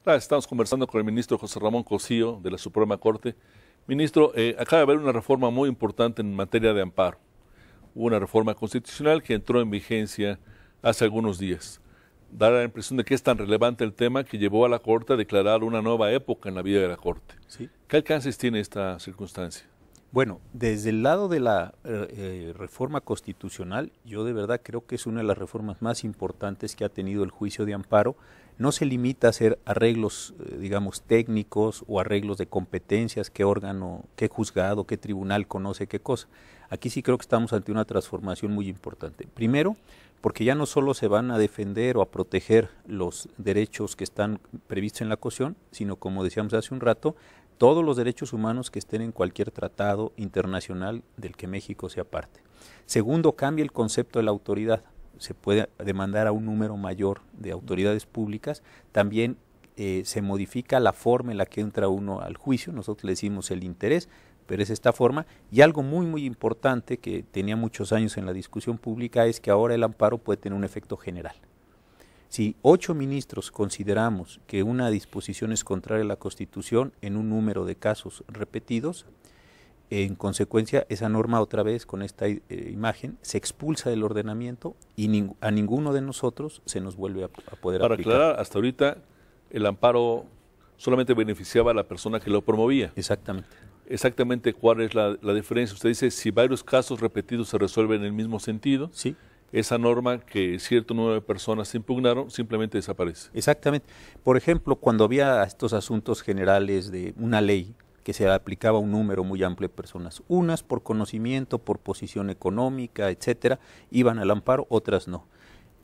Estamos conversando con el ministro José Ramón Cosío de la Suprema Corte. Ministro, acaba de haber una reforma muy importante en materia de amparo. Hubo una reforma constitucional que entró en vigencia hace algunos días. Da la impresión de que es tan relevante el tema que llevó a la Corte a declarar una nueva época en la vida de la Corte. Sí. ¿Qué alcances tiene esta circunstancia? Bueno, desde el lado de la reforma constitucional, yo de verdad creo que es una de las reformas más importantes que ha tenido el juicio de amparo. No se limita a hacer arreglos, digamos, técnicos o arreglos de competencias, qué órgano, qué juzgado, qué tribunal conoce qué cosa. Aquí sí creo que estamos ante una transformación muy importante. Primero, porque ya no solo se van a defender o a proteger los derechos que están previstos en la Constitución, sino, como decíamos hace un rato, todos los derechos humanos que estén en cualquier tratado internacional del que México sea parte. Segundo, cambia el concepto de la autoridad. Se puede demandar a un número mayor de autoridades públicas. También se modifica la forma en la que entra uno al juicio. Nosotros le decimos el interés, pero es esta forma. Y algo muy, muy importante que tenía muchos años en la discusión pública es que ahora el amparo puede tener un efecto general. Si 8 ministros consideramos que una disposición es contraria a la Constitución en un número de casos repetidos, en consecuencia esa norma otra vez con esta imagen se expulsa del ordenamiento y a ninguno de nosotros se nos vuelve a poder aplicar. Para aclarar, hasta ahorita el amparo solamente beneficiaba a la persona que lo promovía. Exactamente. Exactamente cuál es la diferencia. Usted dice, si varios casos repetidos se resuelven en el mismo sentido, sí, esa norma que cierto número de personas impugnaron simplemente desaparece. Exactamente. Por ejemplo, cuando había estos asuntos generales de una ley que se aplicaba a un número muy amplio de personas, unas por conocimiento, por posición económica, etcétera, iban al amparo, otras no.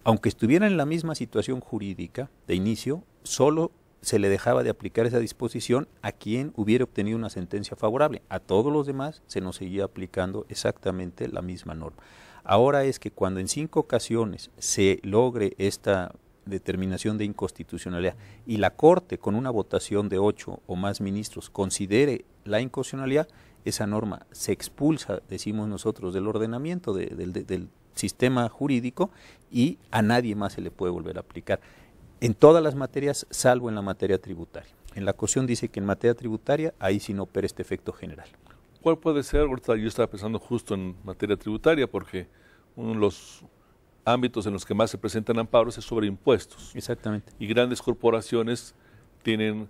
Aunque estuvieran en la misma situación jurídica de inicio, solo se le dejaba de aplicar esa disposición a quien hubiera obtenido una sentencia favorable. A todos los demás se nos seguía aplicando exactamente la misma norma. Ahora es que cuando en 5 ocasiones se logre esta determinación de inconstitucionalidad y la Corte con una votación de 8 o más ministros considere la inconstitucionalidad, esa norma se expulsa, decimos nosotros, del ordenamiento del sistema jurídico y a nadie más se le puede volver a aplicar. En todas las materias, salvo en la materia tributaria. En la Constitución dice que en materia tributaria, ahí sí no opera este efecto general. ¿Cuál puede ser? Ahorita yo estaba pensando justo en materia tributaria porque uno de los ámbitos en los que más se presentan amparos es sobre impuestos. Exactamente. Y grandes corporaciones tienen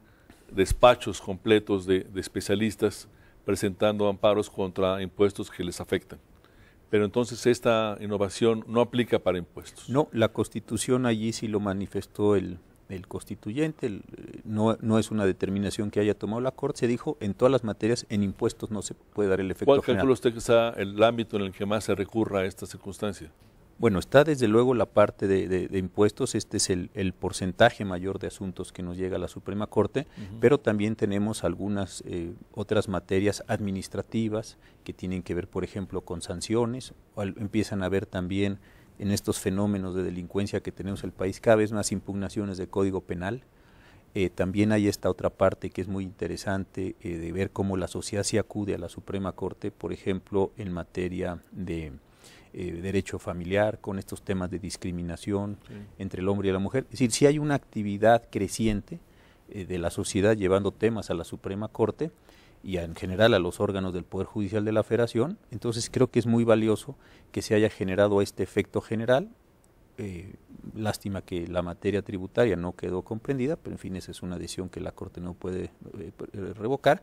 despachos completos de especialistas presentando amparos contra impuestos que les afectan. Pero entonces esta innovación no aplica para impuestos. No, la Constitución allí sí lo manifestó el constituyente, no es una determinación que haya tomado la Corte, se dijo en todas las materias, en impuestos no se puede dar el efecto ¿Cuál general. calcula usted que sea el ámbito en el que más se recurra a esta circunstancia? Bueno, está desde luego la parte de impuestos, este es el porcentaje mayor de asuntos que nos llega a la Suprema Corte, pero también tenemos algunas otras materias administrativas que tienen que ver, por ejemplo, con sanciones, empiezan a haber también en estos fenómenos de delincuencia que tenemos en el país cada vez más impugnaciones de Código Penal. También hay esta otra parte que es muy interesante de ver cómo la sociedad se acude a la Suprema Corte, por ejemplo, en materia de derecho familiar, con estos temas de discriminación entre el hombre y la mujer. Es decir, si hay una actividad creciente de la sociedad llevando temas a la Suprema Corte y en general a los órganos del Poder Judicial de la Federación, entonces creo que es muy valioso que se haya generado este efecto general. Lástima que la materia tributaria no quedó comprendida, pero en fin, esa es una decisión que la Corte no puede revocar,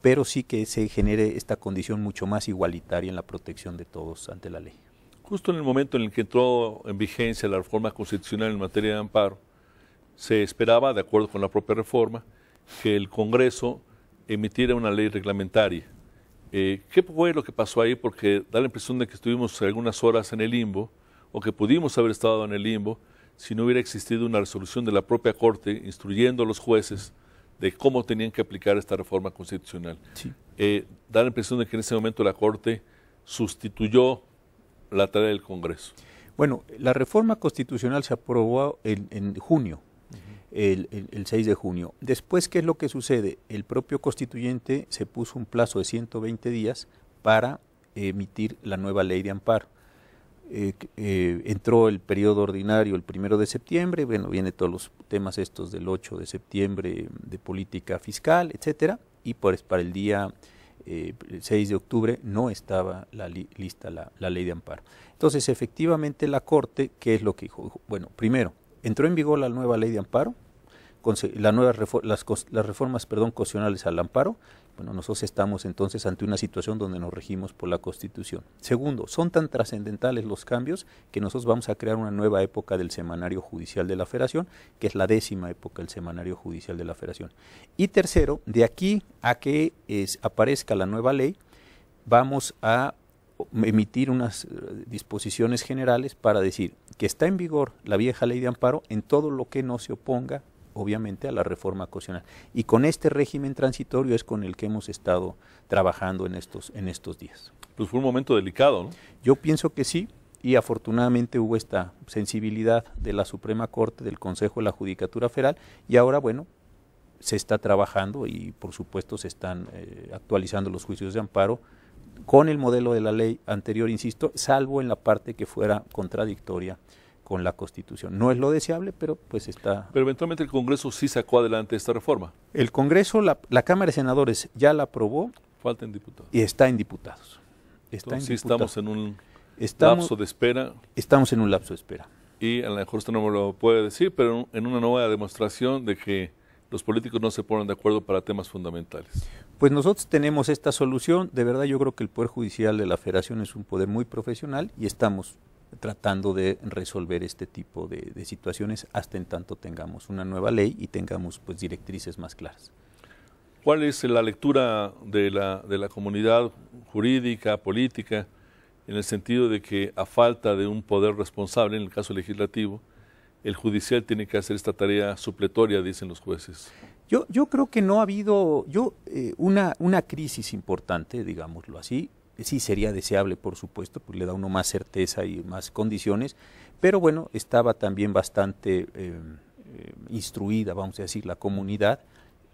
pero sí que se genere esta condición mucho más igualitaria en la protección de todos ante la ley. Justo en el momento en el que entró en vigencia la reforma constitucional en materia de amparo, se esperaba, de acuerdo con la propia reforma, que el Congreso emitiera una ley reglamentaria. ¿Qué fue lo que pasó ahí? Porque da la impresión de que estuvimos algunas horas en el limbo, o que pudimos haber estado en el limbo, si no hubiera existido una resolución de la propia Corte instruyendo a los jueces de cómo tenían que aplicar esta reforma constitucional. Sí. Da la impresión de que en ese momento la Corte sustituyó la tarea del Congreso. Bueno, la reforma constitucional se aprobó en junio, el 6 de junio. Después, ¿qué es lo que sucede? El propio constituyente se puso un plazo de 120 días para emitir la nueva ley de amparo. entró el periodo ordinario el 1 de septiembre, bueno, vienen todos los temas estos del 8 de septiembre de política fiscal, etcétera, y pues para el día 6 de octubre no estaba lista la ley de amparo. Entonces, efectivamente, la Corte, ¿qué es lo que dijo? Bueno, primero, entró en vigor la nueva ley de amparo, las reformas constitucionales al amparo. Bueno, nosotros estamos entonces ante una situación donde nos regimos por la Constitución. Segundo, son tan trascendentales los cambios que nosotros vamos a crear una nueva época del Semanario Judicial de la Federación, que es la 10ª época del Semanario Judicial de la Federación. Y tercero, de aquí a que aparezca la nueva ley, vamos a emitir unas disposiciones generales para decir que está en vigor la vieja ley de amparo en todo lo que no se oponga obviamente a la reforma constitucional. Y con este régimen transitorio es con el que hemos estado trabajando en estos días. Pues fue un momento delicado, ¿no? Yo pienso que sí, y afortunadamente hubo esta sensibilidad de la Suprema Corte, del Consejo de la Judicatura Federal, y ahora, bueno, se está trabajando y por supuesto se están actualizando los juicios de amparo con el modelo de la ley anterior, insisto, salvo en la parte que fuera contradictoria con la Constitución. No es lo deseable, pero pues está... Pero eventualmente el Congreso sí sacó adelante esta reforma. El Congreso, la Cámara de Senadores ya la aprobó. Faltan diputados. Y está en diputados. Entonces, estamos en un lapso de espera. Estamos en un lapso de espera. Y a lo mejor usted no me lo puede decir, pero en una nueva demostración de que los políticos no se ponen de acuerdo para temas fundamentales. Pues nosotros tenemos esta solución. De verdad yo creo que el Poder Judicial de la Federación es un poder muy profesional y estamos tratando de resolver este tipo de situaciones hasta en tanto tengamos una nueva ley y tengamos pues directrices más claras. ¿Cuál es la lectura de la comunidad jurídica, política, en el sentido de que a falta de un poder responsable, en el caso legislativo, el judicial tiene que hacer esta tarea supletoria, dicen los jueces? Yo creo que no ha habido una crisis importante, digámoslo así. Sí sería deseable, por supuesto, pues le da a uno más certeza y más condiciones, pero bueno, estaba también bastante instruida, vamos a decir, la comunidad.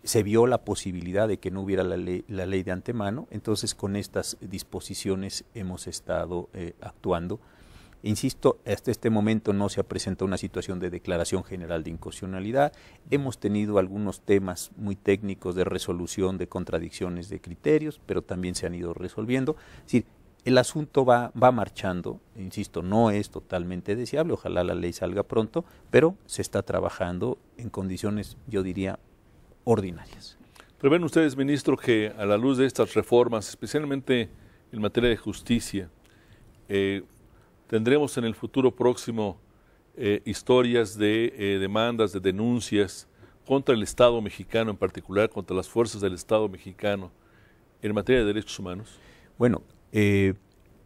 Se vio la posibilidad de que no hubiera la ley de antemano, entonces con estas disposiciones hemos estado actuando. Insisto, hasta este momento no se ha presentado una situación de declaración general de inconstitucionalidad. Hemos tenido algunos temas muy técnicos de resolución de contradicciones de criterios, pero también se han ido resolviendo. Es decir, el asunto va marchando, insisto, no es totalmente deseable, ojalá la ley salga pronto, pero se está trabajando en condiciones, yo diría, ordinarias. ¿Prevén ustedes, ministro, que a la luz de estas reformas, especialmente en materia de justicia, tendremos en el futuro próximo historias de demandas, de denuncias contra el Estado mexicano, en particular contra las fuerzas del Estado mexicano en materia de derechos humanos? Bueno,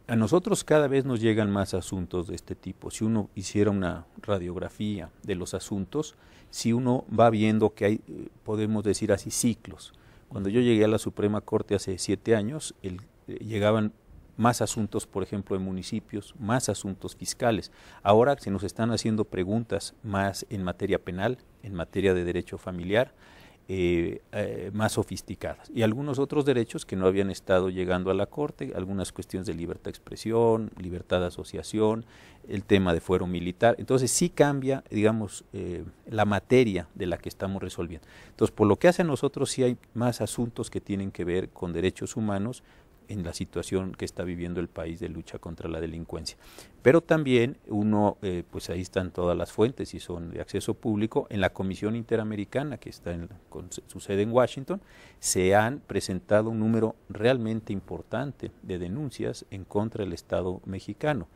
a nosotros cada vez nos llegan más asuntos de este tipo. Si uno hiciera una radiografía de los asuntos, si uno va viendo que hay, podemos decir así, ciclos. Cuando yo llegué a la Suprema Corte hace 7 años, llegaban más asuntos, por ejemplo, de municipios, más asuntos fiscales. Ahora se nos están haciendo preguntas más en materia penal, en materia de derecho familiar, más sofisticadas. Y algunos otros derechos que no habían estado llegando a la Corte, algunas cuestiones de libertad de expresión, libertad de asociación, el tema de fuero militar. Entonces sí cambia, digamos, la materia de la que estamos resolviendo. Entonces, por lo que hace a nosotros, sí hay más asuntos que tienen que ver con derechos humanos, en la situación que está viviendo el país de lucha contra la delincuencia. Pero también uno, pues ahí están todas las fuentes y son de acceso público. En la Comisión Interamericana, que está con su sede en Washington, se han presentado un número realmente importante de denuncias en contra del Estado mexicano.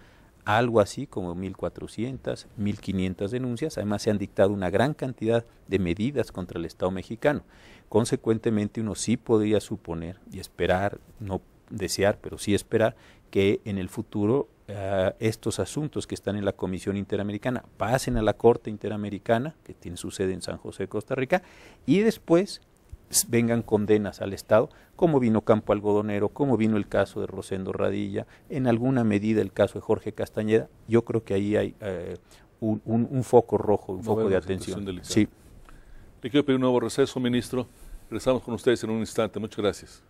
Algo así como 1.400, 1.500 denuncias. Además se han dictado una gran cantidad de medidas contra el Estado mexicano. Consecuentemente uno sí podría suponer y esperar, no desear, pero sí esperar que en el futuro estos asuntos que están en la Comisión Interamericana pasen a la Corte Interamericana, que tiene su sede en San José, Costa Rica, y después vengan condenas al Estado, como vino Campo Algodonero, como vino el caso de Rosendo Radilla, en alguna medida el caso de Jorge Castañeda. Yo creo que ahí hay un foco rojo, un foco de atención. Sí. Le quiero pedir un nuevo receso, ministro. Regresamos con ustedes en un instante. Muchas gracias.